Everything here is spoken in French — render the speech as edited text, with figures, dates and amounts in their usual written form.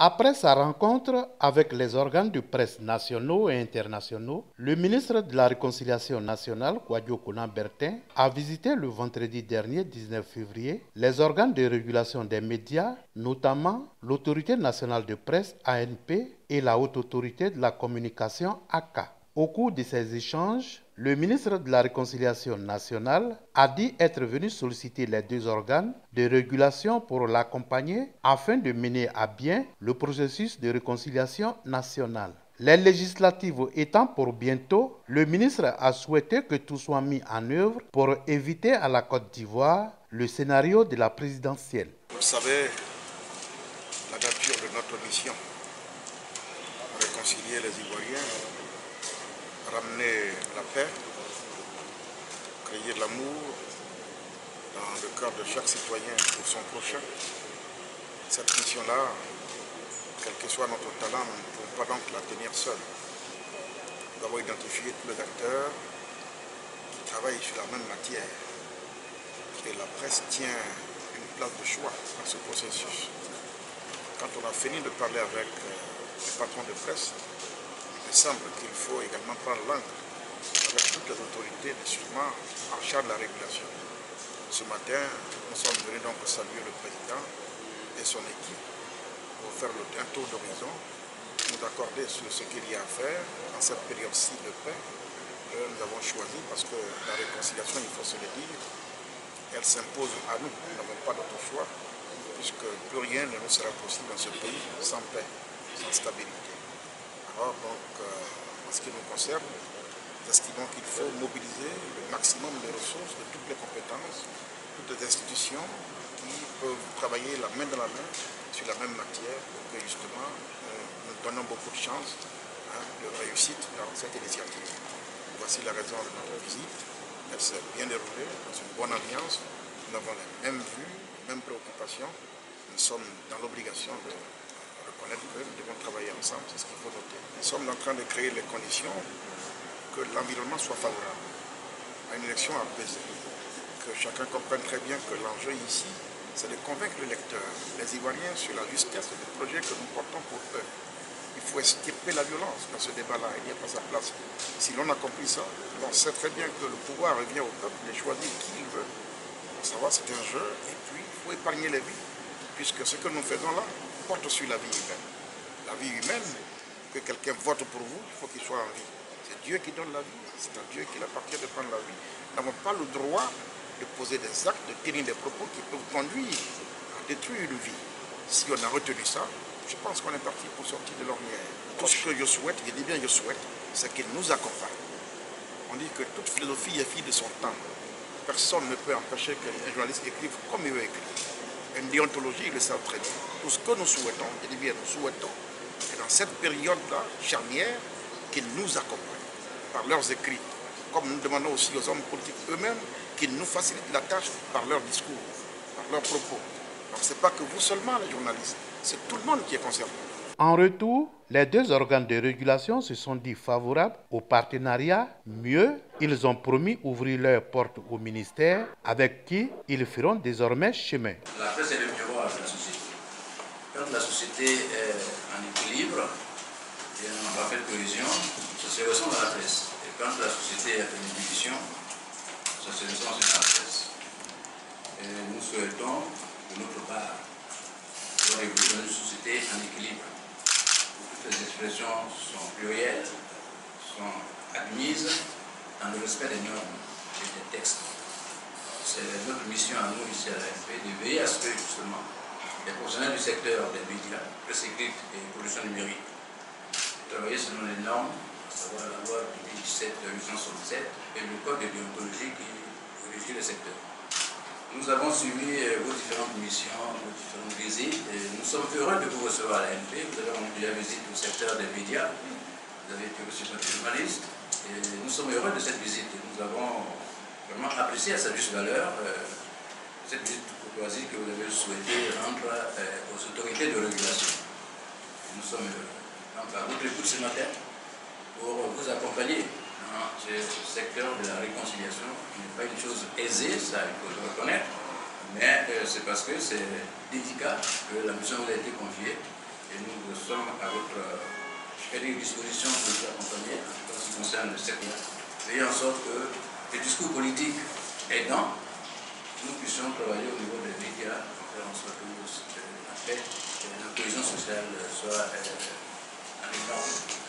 Après sa rencontre avec les organes de presse nationaux et internationaux, le ministre de la Réconciliation nationale, Kwadjo Konan-Bertin, a visité le vendredi dernier 19 février les organes de régulation des médias, notamment l'Autorité nationale de presse ANP et la Haute Autorité de la communication AK. Au cours de ces échanges, le ministre de la Réconciliation nationale a dit être venu solliciter les deux organes de régulation pour l'accompagner afin de mener à bien le processus de réconciliation nationale. Les législatives étant pour bientôt, le ministre a souhaité que tout soit mis en œuvre pour éviter à la Côte d'Ivoire le scénario de la présidentielle. Vous savez, la nature de notre mission, réconcilier les Ivoiriens, ramener la paix, créer l'amour dans le cœur de chaque citoyen pour son prochain. Cette mission-là, quel que soit notre talent, nous ne pouvons pas donc la tenir seule. Nous avons identifié tous les acteurs qui travaillent sur la même matière. Et la presse tient une place de choix dans ce processus. Quand on a fini de parler avec les patrons de presse, il me semble qu'il faut également prendre l'angle avec toutes les autorités justement en charge de la régulation. Ce matin, nous sommes venus donc saluer le président et son équipe pour faire un tour d'horizon, nous accorder sur ce qu'il y a à faire en cette période-ci de paix. Nous avons choisi parce que la réconciliation, il faut se le dire, elle s'impose à nous. Nous n'avons pas d'autre choix puisque plus rien ne nous sera possible dans ce pays sans paix, sans stabilité. Alors donc, en ce qui nous concerne, nous estimons qu'il faut mobiliser le maximum de ressources, de toutes les compétences, toutes les institutions qui peuvent travailler la main dans la main sur la même matière pour que justement nous donnons beaucoup de chance de réussite dans cette initiative. Voici la raison de notre visite. Elle s'est bien déroulée dans une bonne ambiance. Nous avons les mêmes vues, les mêmes préoccupations. Nous sommes dans l'obligation de reconnaître que nous devons travailler ensemble, c'est ce qu'il faut noter. Nous sommes en train de créer les conditions que l'environnement soit favorable à une élection apaisée. Que chacun comprenne très bien que l'enjeu ici, c'est de convaincre le lecteur, les Ivoiriens, sur la justesse du projet que nous portons pour eux. Il faut esquiver la violence dans ce débat-là, il n'y a pas sa place. Si l'on accomplit ça, on sait très bien que le pouvoir revient au peuple de choisir qui il veut. Pour savoir, c'est un jeu, et puis il faut épargner les vies, puisque ce que nous faisons là porte sur la vie humaine. La vie humaine, que quelqu'un vote pour vous, il faut qu'il soit en vie. C'est Dieu qui donne la vie, c'est à Dieu qu'il appartient de prendre la vie. Nous n'avons pas le droit de poser des actes, de tenir des propos qui peuvent conduire à détruire une vie. Si on a retenu ça, je pense qu'on est parti pour sortir de l'ornière. Tout ce que je souhaite, je dis bien je souhaite, c'est qu'il nous accompagne. On dit que toute philosophie est fille de son temps. Personne ne peut empêcher qu'un journaliste écrive comme il veut écrire. Une déontologie, ils le savent très bien. Tout ce que nous souhaitons, je dis bien nous souhaitons, et dans cette période-là, charnière, qu'ils nous accompagnent par leurs écrits. Comme nous demandons aussi aux hommes politiques eux-mêmes qu'ils nous facilitent la tâche par leurs discours, par leurs propos. Donc ce n'est pas que vous seulement les journalistes, c'est tout le monde qui est concerné. En retour, les deux organes de régulation se sont dit favorables au partenariat. Mieux, ils ont promis ouvrir leurs portes au ministère avec qui ils feront désormais chemin. La presse est le miroir de la société. Quand la société est en équilibre et en parfaite cohésion, ça se ressent dans la presse. Et quand la société est en ébullition, ça se ressent dans la presse. Et nous souhaitons, de notre part, voir évoluer dans une société en équilibre. Toutes les expressions sont plurielles, sont admises dans le respect des normes et des textes. C'est notre mission à nous ici à l'ANP de veiller à ce que justement les professionnels du secteur des médias, presse écrite et production numérique, travailler selon les normes, à savoir la loi du 17 de 1867 et le code de déontologie qui régit le secteur. Nous avons suivi vos différentes missions, vos différentes visites. Et nous sommes heureux de vous recevoir à l'ANP. Vous avez rendu la visite au secteur des médias. Vous avez été reçu par des journalistes. Et nous sommes heureux de cette visite. Nous avons vraiment apprécié à sa juste valeur cette visite de courtoisie que vous avez souhaité rendre aux autorités de régulation. Nous sommes à votre écoute ce matin pour vous accompagner dans ce secteur de la réconciliation, qui n'est pas une chose aisée, ça il faut le reconnaître, mais c'est parce que c'est délicat que la mission vous a été confiée et nous et des dispositions pour les accompagner, en ce qui concerne le secteur. Veiller en sorte que les discours politiques aidant, nous puissions travailler au niveau des médias pour faire en sorte que la paix et la cohésion sociale soient en exemple.